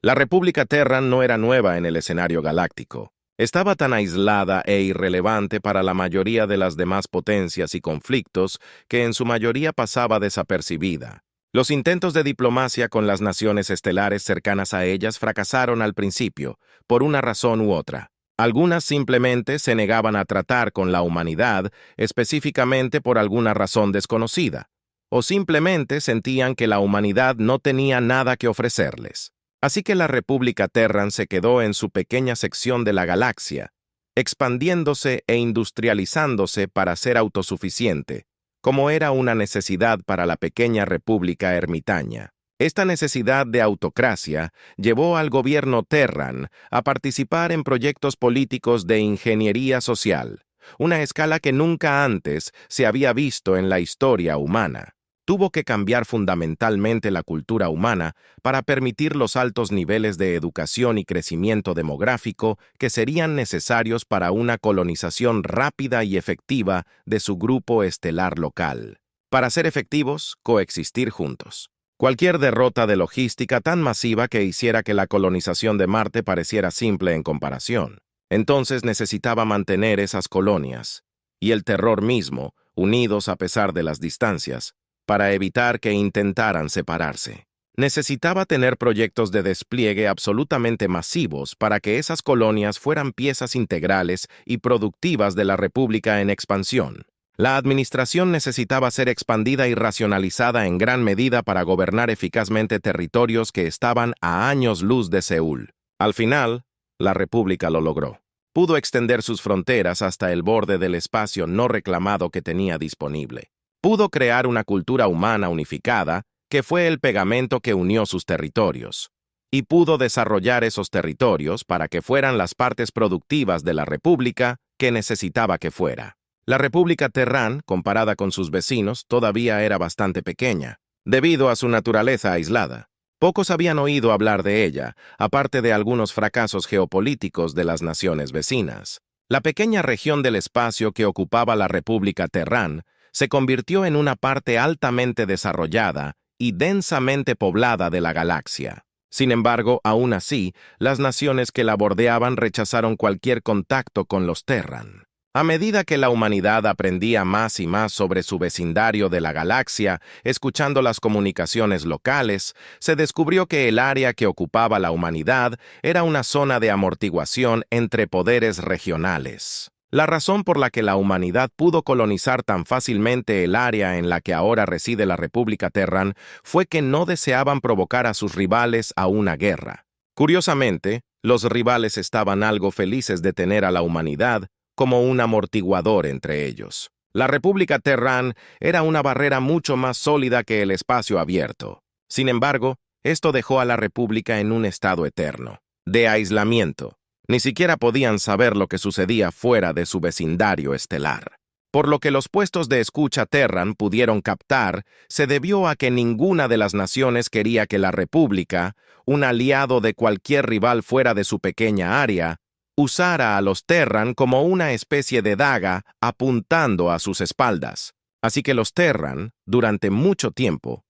La República Terran no era nueva en el escenario galáctico. Estaba tan aislada e irrelevante para la mayoría de las demás potencias y conflictos que en su mayoría pasaba desapercibida. Los intentos de diplomacia con las naciones estelares cercanas a ellas fracasaron al principio, por una razón u otra. Algunas simplemente se negaban a tratar con la humanidad, específicamente por alguna razón desconocida, o simplemente sentían que la humanidad no tenía nada que ofrecerles. Así que la República Terran se quedó en su pequeña sección de la galaxia, expandiéndose e industrializándose para ser autosuficiente, como era una necesidad para la pequeña república ermitaña. Esta necesidad de autocracia llevó al gobierno Terran a participar en proyectos políticos de ingeniería social, una escala que nunca antes se había visto en la historia humana. Tuvo que cambiar fundamentalmente la cultura humana para permitir los altos niveles de educación y crecimiento demográfico que serían necesarios para una colonización rápida y efectiva de su grupo estelar local. Para ser efectivos, coexistir juntos. Cualquier derrota de logística tan masiva que hiciera que la colonización de Marte pareciera simple en comparación. Entonces necesitaba mantener esas colonias, y el terror mismo, unidos a pesar de las distancias, para evitar que intentaran separarse. Necesitaba tener proyectos de despliegue absolutamente masivos para que esas colonias fueran piezas integrales y productivas de la República en expansión. La administración necesitaba ser expandida y racionalizada en gran medida para gobernar eficazmente territorios que estaban a años luz de Seúl. Al final, la República lo logró. Pudo extender sus fronteras hasta el borde del espacio no reclamado que tenía disponible. Pudo crear una cultura humana unificada, que fue el pegamento que unió sus territorios, y pudo desarrollar esos territorios para que fueran las partes productivas de la República que necesitaba que fuera. La República Terran, comparada con sus vecinos, todavía era bastante pequeña, debido a su naturaleza aislada. Pocos habían oído hablar de ella, aparte de algunos fracasos geopolíticos de las naciones vecinas. La pequeña región del espacio que ocupaba la República Terran se convirtió en una parte altamente desarrollada y densamente poblada de la galaxia. Sin embargo, aún así, las naciones que la bordeaban rechazaron cualquier contacto con los Terran. A medida que la humanidad aprendía más y más sobre su vecindario de la galaxia, escuchando las comunicaciones locales, se descubrió que el área que ocupaba la humanidad era una zona de amortiguación entre poderes regionales. La razón por la que la humanidad pudo colonizar tan fácilmente el área en la que ahora reside la República Terran fue que no deseaban provocar a sus rivales a una guerra. Curiosamente, los rivales estaban algo felices de tener a la humanidad como un amortiguador entre ellos. La República Terran era una barrera mucho más sólida que el espacio abierto. Sin embargo, esto dejó a la República en un estado eterno, de aislamiento. Ni siquiera podían saber lo que sucedía fuera de su vecindario estelar. Por lo que los puestos de escucha Terran pudieron captar, se debió a que ninguna de las naciones quería que la República, un aliado de cualquier rival fuera de su pequeña área, usara a los Terran como una especie de daga apuntando a sus espaldas. Así que los Terran, durante mucho tiempo,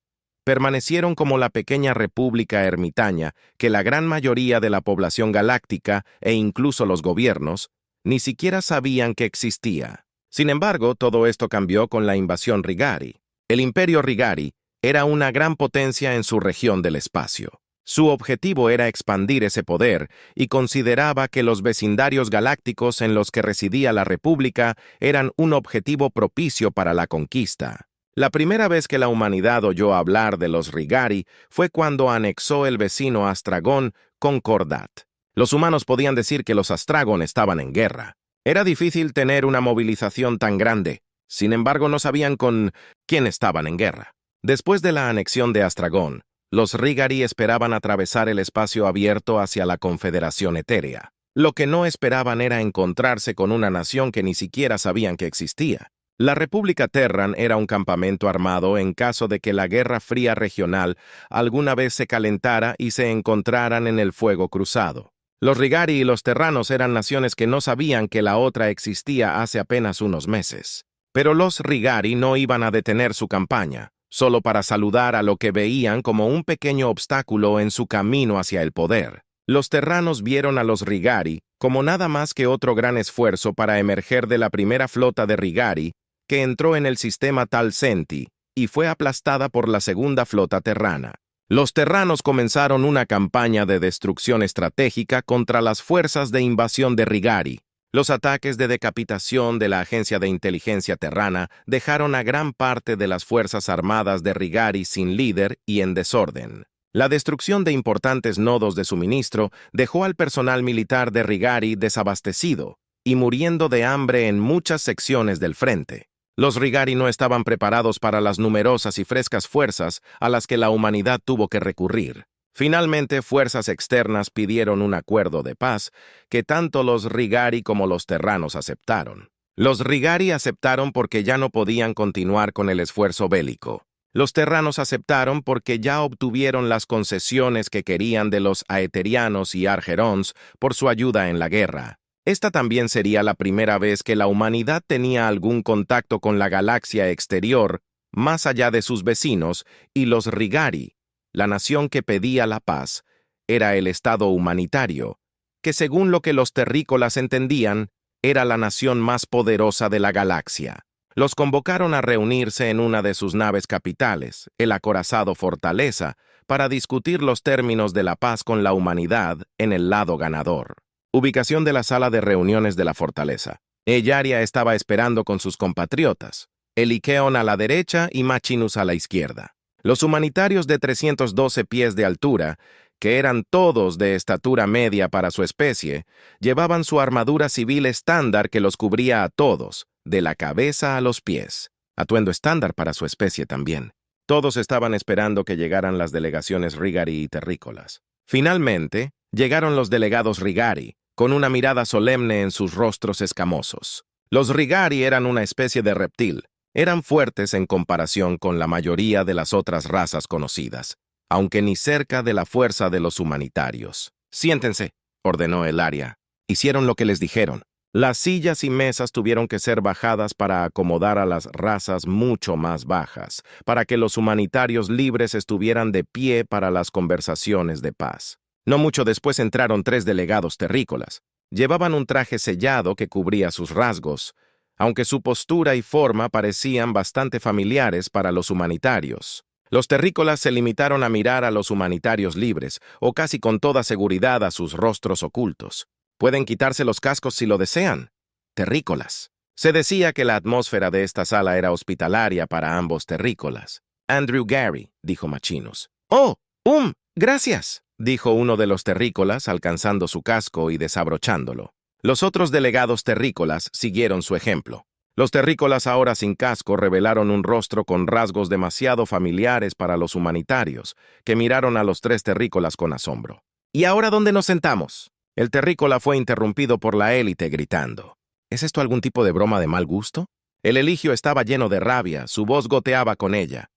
permanecieron como la pequeña república ermitaña que la gran mayoría de la población galáctica e incluso los gobiernos ni siquiera sabían que existía. Sin embargo, todo esto cambió con la invasión Rigari. El Imperio Rigari era una gran potencia en su región del espacio. Su objetivo era expandir ese poder y consideraba que los vecindarios galácticos en los que residía la República eran un objetivo propicio para la conquista. La primera vez que la humanidad oyó hablar de los Rigari fue cuando anexó el vecino Astragon Concordat. Los humanos podían decir que los Astragon estaban en guerra. Era difícil tener una movilización tan grande. Sin embargo, no sabían con quién estaban en guerra. Después de la anexión de Astragon, los Rigari esperaban atravesar el espacio abierto hacia la Confederación Etérea. Lo que no esperaban era encontrarse con una nación que ni siquiera sabían que existía. La República Terran era un campamento armado en caso de que la Guerra Fría regional alguna vez se calentara y se encontraran en el fuego cruzado. Los Rigari y los Terranos eran naciones que no sabían que la otra existía hace apenas unos meses. Pero los Rigari no iban a detener su campaña. solo para saludar a lo que veían como un pequeño obstáculo en su camino hacia el poder. Los terranos vieron a los Rigari como nada más que otro gran esfuerzo para emerger de la primera flota de Rigari que entró en el sistema Talcenti y fue aplastada por la segunda flota terrana. Los terranos comenzaron una campaña de destrucción estratégica contra las fuerzas de invasión de Rigari. Los ataques de decapitación de la agencia de inteligencia terrana dejaron a gran parte de las fuerzas armadas de Rigari sin líder y en desorden. La destrucción de importantes nodos de suministro dejó al personal militar de Rigari desabastecido y muriendo de hambre en muchas secciones del frente. Los Rigari no estaban preparados para las numerosas y frescas fuerzas a las que la humanidad tuvo que recurrir. Finalmente, fuerzas externas pidieron un acuerdo de paz que tanto los Rigari como los terranos aceptaron. Los Rigari aceptaron porque ya no podían continuar con el esfuerzo bélico. Los terranos aceptaron porque ya obtuvieron las concesiones que querían de los aeterianos y argerons por su ayuda en la guerra. Esta también sería la primera vez que la humanidad tenía algún contacto con la galaxia exterior, más allá de sus vecinos, y los Rigari, la nación que pedía la paz, era el Estado humanitario, que según lo que los terrícolas entendían, era la nación más poderosa de la galaxia. Los convocaron a reunirse en una de sus naves capitales, el acorazado Fortaleza, para discutir los términos de la paz con la humanidad en el lado ganador. Ubicación de la sala de reuniones de la Fortaleza. Ellaria estaba esperando con sus compatriotas, Elikeon a la derecha y Machinus a la izquierda. Los humanitarios de 312 pies de altura, que eran todos de estatura media para su especie, llevaban su armadura civil estándar que los cubría a todos, de la cabeza a los pies. Atuendo estándar para su especie también. Todos estaban esperando que llegaran las delegaciones Rigari y terrícolas. Finalmente, llegaron los delegados Rigari, con una mirada solemne en sus rostros escamosos. Los Rigari eran una especie de reptil. Eran fuertes en comparación con la mayoría de las otras razas conocidas, aunque ni cerca de la fuerza de los humanitarios. «Siéntense», ordenó Ellaria. Hicieron lo que les dijeron. Las sillas y mesas tuvieron que ser bajadas para acomodar a las razas mucho más bajas, para que los humanitarios libres estuvieran de pie para las conversaciones de paz. No mucho después entraron 3 delegados terrícolas. Llevaban un traje sellado que cubría sus rasgos, aunque su postura y forma parecían bastante familiares para los humanitarios. Los terrícolas se limitaron a mirar a los humanitarios libres, o casi con toda seguridad a sus rostros ocultos. Pueden quitarse los cascos si lo desean. Terrícolas. Se decía que la atmósfera de esta sala era hospitalaria para ambos terrícolas. Andrew Gary, dijo Machinus. «Oh, gracias», dijo uno de los terrícolas, alcanzando su casco y desabrochándolo. Los otros delegados terrícolas siguieron su ejemplo. Los terrícolas ahora sin casco revelaron un rostro con rasgos demasiado familiares para los humanitarios, que miraron a los 3 terrícolas con asombro. «¿Y ahora dónde nos sentamos?» El terrícola fue interrumpido por la élite gritando. ¿Es esto algún tipo de broma de mal gusto? El eligio estaba lleno de rabia, su voz goteaba con ella.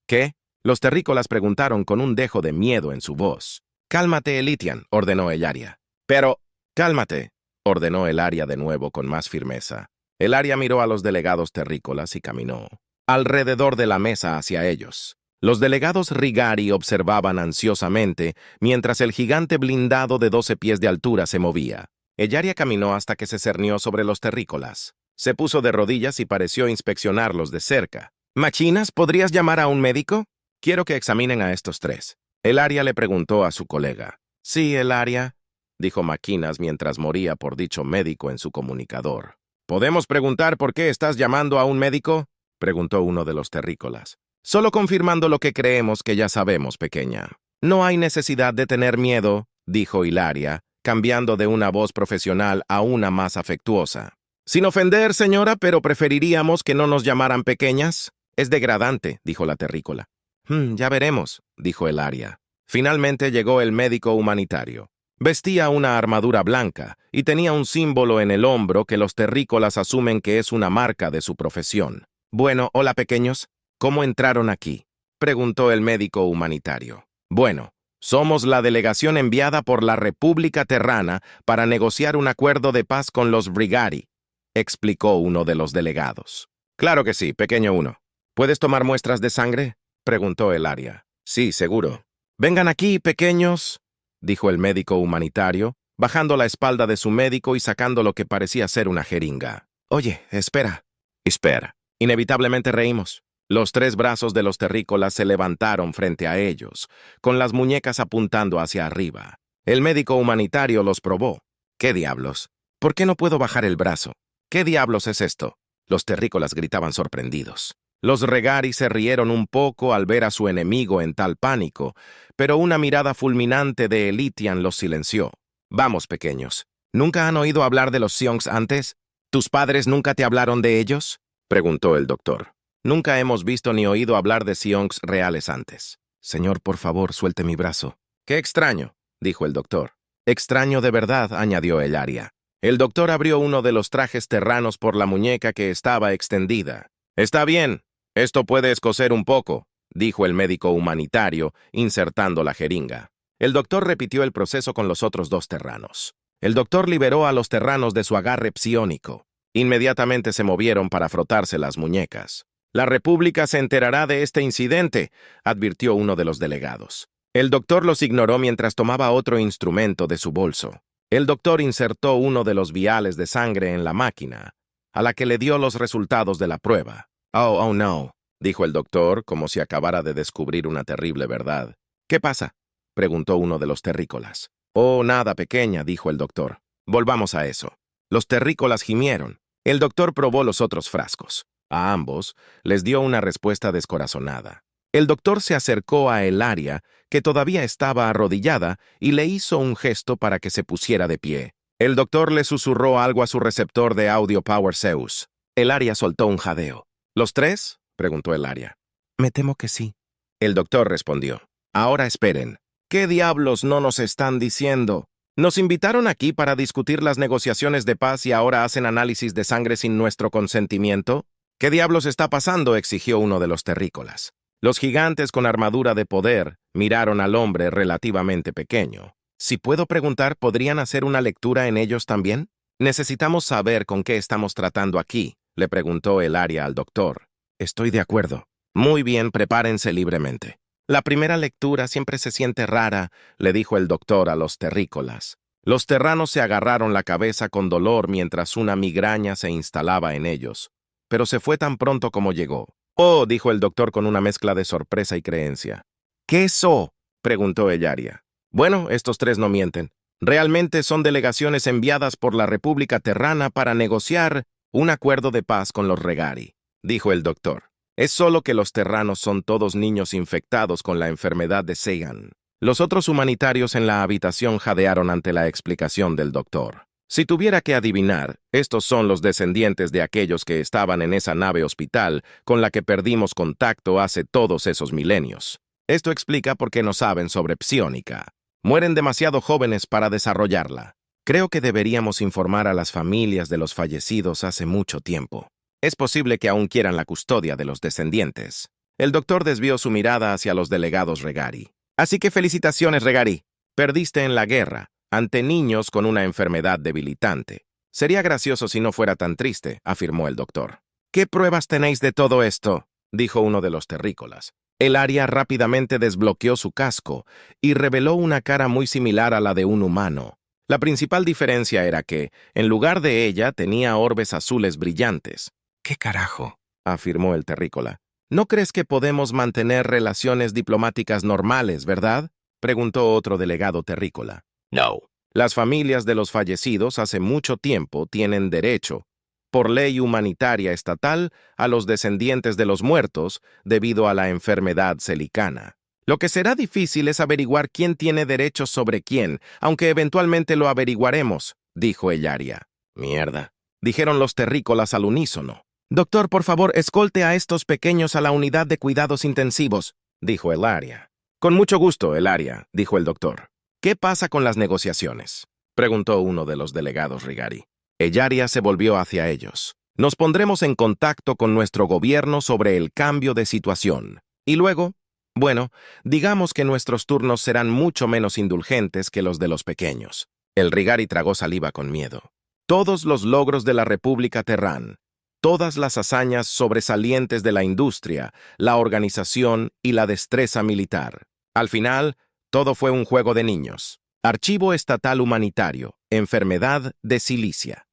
¿Qué? Los terrícolas preguntaron con un dejo de miedo en su voz. «Cálmate, Elitian», ordenó Ellaria. «Pero, cálmate», ordenó Ellaria de nuevo con más firmeza. Ellaria miró a los delegados terrícolas y caminó alrededor de la mesa hacia ellos. Los delegados Rigari observaban ansiosamente mientras el gigante blindado de 12 pies de altura se movía. Ellaria caminó hasta que se cernió sobre los terrícolas. Se puso de rodillas y pareció inspeccionarlos de cerca. «Machinas, ¿podrías llamar a un médico? Quiero que examinen a estos 3». Ellaria le preguntó a su colega. «Sí, Ellaria», dijo Maquinas mientras moría por dicho médico en su comunicador. «¿Podemos preguntar por qué estás llamando a un médico?», preguntó uno de los terrícolas. «Solo confirmando lo que creemos que ya sabemos, pequeña». «No hay necesidad de tener miedo», dijo Ellaria, cambiando de una voz profesional a una más afectuosa. «Sin ofender, señora, pero preferiríamos que no nos llamaran pequeñas». «Es degradante», dijo la terrícola. Ya veremos», dijo Ellaria. Finalmente llegó el médico humanitario. Vestía una armadura blanca y tenía un símbolo en el hombro que los terrícolas asumen que es una marca de su profesión. «Bueno, hola pequeños, ¿cómo entraron aquí?», preguntó el médico humanitario. «Bueno, somos la delegación enviada por la República Terrana para negociar un acuerdo de paz con los Rigari», explicó uno de los delegados. «Claro que sí, pequeño uno. ¿Puedes tomar muestras de sangre? Preguntó Elaria. Sí, seguro. Vengan aquí, pequeños, dijo el médico humanitario, bajando la espalda de su médico y sacando lo que parecía ser una jeringa. Oye, espera. Espera. Inevitablemente reímos. Los 3 brazos de los terrícolas se levantaron frente a ellos, con las muñecas apuntando hacia arriba. El médico humanitario los probó. ¿Qué diablos? ¿Por qué no puedo bajar el brazo? ¿Qué diablos es esto? Los terrícolas gritaban sorprendidos. Los Regari se rieron un poco al ver a su enemigo en tal pánico, pero una mirada fulminante de Elitian los silenció. Vamos, pequeños. ¿Nunca han oído hablar de los Siongs antes? ¿Tus padres nunca te hablaron de ellos? Preguntó el doctor. Nunca hemos visto ni oído hablar de Siongs reales antes. Señor, por favor, suelte mi brazo. Qué extraño, dijo el doctor. Extraño de verdad, añadió Elaria. El doctor abrió uno de los trajes terranos por la muñeca que estaba extendida. Está bien, esto puede escocer un poco, dijo el médico humanitario, insertando la jeringa. El doctor repitió el proceso con los otros 2 terranos. El doctor liberó a los terranos de su agarre psiónico. Inmediatamente se movieron para frotarse las muñecas. La República se enterará de este incidente, advirtió uno de los delegados. El doctor los ignoró mientras tomaba otro instrumento de su bolso. El doctor insertó uno de los viales de sangre en la máquina, a la que le dio los resultados de la prueba. Oh, no, dijo el doctor, como si acabara de descubrir una terrible verdad. ¿Qué pasa? Preguntó uno de los terrícolas. Oh, nada, pequeña, dijo el doctor. Volvamos a eso. Los terrícolas gimieron. El doctor probó los otros frascos. A ambos les dio una respuesta descorazonada. El doctor se acercó a Elaria, que todavía estaba arrodillada, y le hizo un gesto para que se pusiera de pie. El doctor le susurró algo a su receptor de audio Power Zeus. Elaria soltó un jadeo. ¿Los 3? Preguntó Elaria. Me temo que sí. El doctor respondió. Ahora esperen. ¿Qué diablos no nos están diciendo? Nos invitaron aquí para discutir las negociaciones de paz y ahora hacen análisis de sangre sin nuestro consentimiento. ¿Qué diablos está pasando? Exigió uno de los terrícolas. Los gigantes con armadura de poder miraron al hombre relativamente pequeño. Si puedo preguntar, ¿podrían hacer una lectura en ellos también? Necesitamos saber con qué estamos tratando aquí, le preguntó Elaria al doctor. Estoy de acuerdo. Muy bien, prepárense libremente. La primera lectura siempre se siente rara, le dijo el doctor a los terrícolas. Los terranos se agarraron la cabeza con dolor mientras una migraña se instalaba en ellos, pero se fue tan pronto como llegó. Oh, dijo el doctor con una mezcla de sorpresa y creencia. ¿Qué eso? Preguntó Elaria. Bueno, estos 3 no mienten. Realmente son delegaciones enviadas por la República Terrana para negociar un acuerdo de paz con los Regari, dijo el doctor. Es solo que los terranos son todos niños infectados con la enfermedad de Seigan. Los otros humanitarios en la habitación jadearon ante la explicación del doctor. Si tuviera que adivinar, estos son los descendientes de aquellos que estaban en esa nave hospital con la que perdimos contacto hace todos esos milenios. Esto explica por qué no saben sobre psiónica. Mueren demasiado jóvenes para desarrollarla. Creo que deberíamos informar a las familias de los fallecidos hace mucho tiempo. Es posible que aún quieran la custodia de los descendientes. El doctor desvió su mirada hacia los delegados Regari. Así que felicitaciones, Regari. Perdiste en la guerra, ante niños con una enfermedad debilitante. Sería gracioso si no fuera tan triste, afirmó el doctor. ¿Qué pruebas tenéis de todo esto?, dijo uno de los terrícolas. Elaria rápidamente desbloqueó su casco y reveló una cara muy similar a la de un humano. La principal diferencia era que, en lugar de ella, tenía orbes azules brillantes. «¿Qué carajo?», afirmó el terrícola. «No crees que podemos mantener relaciones diplomáticas normales, ¿verdad?», preguntó otro delegado terrícola. «No. Las familias de los fallecidos hace mucho tiempo tienen derecho, por ley humanitaria estatal, a los descendientes de los muertos debido a la enfermedad celicana. Lo que será difícil es averiguar quién tiene derechos sobre quién, aunque eventualmente lo averiguaremos», dijo Elaria. «Mierda», dijeron los terrícolas al unísono. «Doctor, por favor, escolte a estos pequeños a la unidad de cuidados intensivos», dijo Elaria. «Con mucho gusto, Elaria», dijo el doctor. «¿Qué pasa con las negociaciones?», preguntó uno de los delegados Regari. Elaria se volvió hacia ellos. «Nos pondremos en contacto con nuestro gobierno sobre el cambio de situación. Y luego, bueno, digamos que nuestros turnos serán mucho menos indulgentes que los de los pequeños». El Regari tragó saliva con miedo. «Todos los logros de la República Terran, todas las hazañas sobresalientes de la industria, la organización y la destreza militar. Al final, todo fue un juego de niños. Archivo Estatal Humanitario, Enfermedad de Silicia.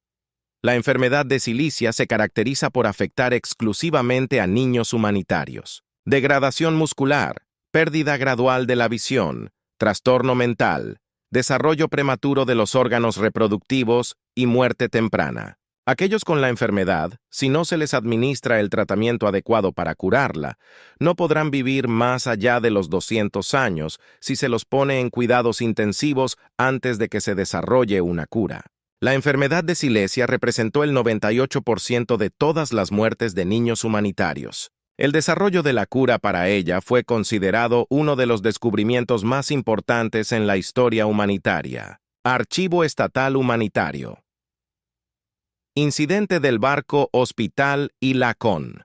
La enfermedad de Silicia se caracteriza por afectar exclusivamente a niños humanitarios. Degradación muscular, pérdida gradual de la visión, trastorno mental, desarrollo prematuro de los órganos reproductivos y muerte temprana. Aquellos con la enfermedad, si no se les administra el tratamiento adecuado para curarla, no podrán vivir más allá de los 200 años si se los pone en cuidados intensivos antes de que se desarrolle una cura. La enfermedad de Silesia representó el 98% de todas las muertes de niños humanitarios. El desarrollo de la cura para ella fue considerado uno de los descubrimientos más importantes en la historia humanitaria. Archivo Estatal Humanitario. Incidente del barco Hospital y Lacón.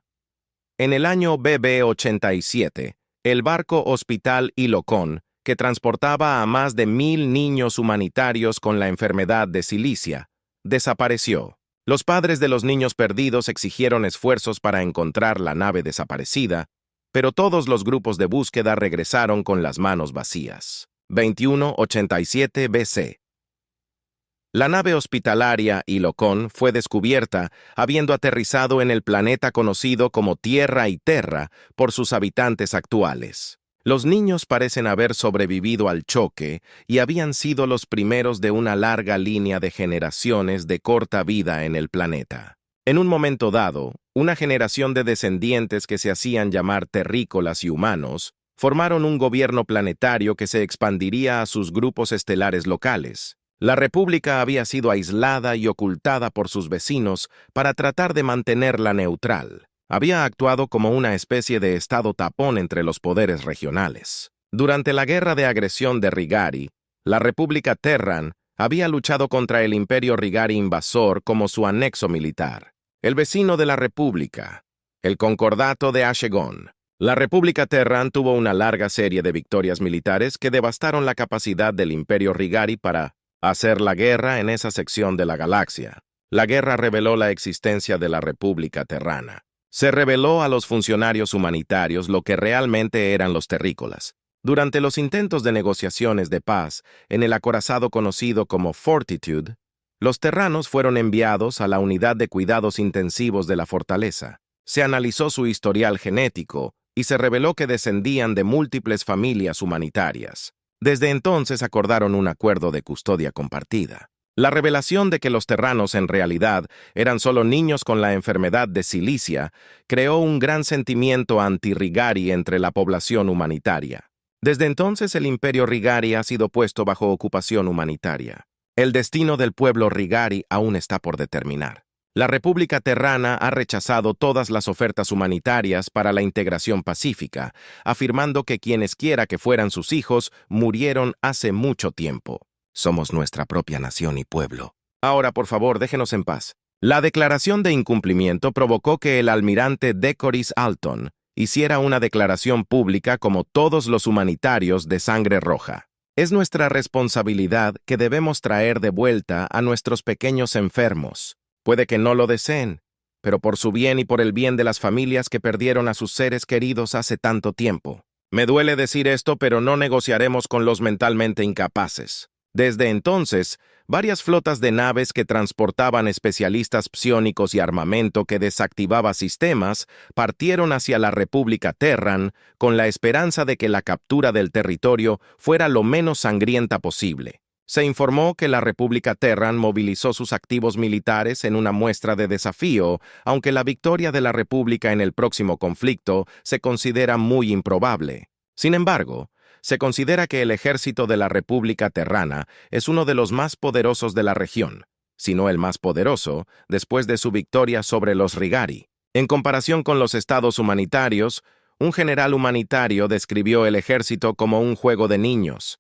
En el año BB 87, el barco Hospital y Lacón, que transportaba a más de 1000 niños humanitarios con la enfermedad de Silicia, desapareció. Los padres de los niños perdidos exigieron esfuerzos para encontrar la nave desaparecida, pero todos los grupos de búsqueda regresaron con las manos vacías. 2187 BC. La nave hospitalaria Ilocón fue descubierta habiendo aterrizado en el planeta conocido como Tierra y Terra por sus habitantes actuales. Los niños parecen haber sobrevivido al choque y habían sido los primeros de una larga línea de generaciones de corta vida en el planeta. En un momento dado, una generación de descendientes que se hacían llamar terrícolas y humanos formaron un gobierno planetario que se expandiría a sus grupos estelares locales. La República había sido aislada y ocultada por sus vecinos para tratar de mantenerla neutral. Había actuado como una especie de estado tapón entre los poderes regionales. Durante la guerra de agresión de Rigari, la República Terran había luchado contra el Imperio Rigari invasor como su anexo militar. El vecino de la República, el Concordato de Ashegon. La República Terran tuvo una larga serie de victorias militares que devastaron la capacidad del Imperio Rigari para hacer la guerra en esa sección de la galaxia. La guerra reveló la existencia de la República Terrana. Se reveló a los funcionarios humanitarios lo que realmente eran los terrícolas. Durante los intentos de negociaciones de paz en el acorazado conocido como Fortitude, los terranos fueron enviados a la unidad de cuidados intensivos de la fortaleza. Se analizó su historial genético y se reveló que descendían de múltiples familias humanitarias. Desde entonces acordaron un acuerdo de custodia compartida. La revelación de que los terranos en realidad eran solo niños con la enfermedad de Silicia creó un gran sentimiento anti-Rigari entre la población humanitaria. Desde entonces el Imperio Rigari ha sido puesto bajo ocupación humanitaria. El destino del pueblo Rigari aún está por determinar. La República Terrana ha rechazado todas las ofertas humanitarias para la integración pacífica, afirmando que quienesquiera que fueran sus hijos murieron hace mucho tiempo. Somos nuestra propia nación y pueblo. Ahora, por favor, déjenos en paz. La declaración de incumplimiento provocó que el almirante Decoris Alton hiciera una declaración pública como todos los humanitarios de sangre roja. Es nuestra responsabilidad que debemos traer de vuelta a nuestros pequeños enfermos. Puede que no lo deseen, pero por su bien y por el bien de las familias que perdieron a sus seres queridos hace tanto tiempo. Me duele decir esto, pero no negociaremos con los mentalmente incapaces. Desde entonces, varias flotas de naves que transportaban especialistas psiónicos y armamento que desactivaba sistemas partieron hacia la República Terran con la esperanza de que la captura del territorio fuera lo menos sangrienta posible. Se informó que la República Terran movilizó sus activos militares en una muestra de desafío, aunque la victoria de la República en el próximo conflicto se considera muy improbable. Sin embargo, se considera que el ejército de la República Terrana es uno de los más poderosos de la región, si no el más poderoso, después de su victoria sobre los Rigari. En comparación con los estados humanitarios, un general humanitario describió el ejército como un juego de niños.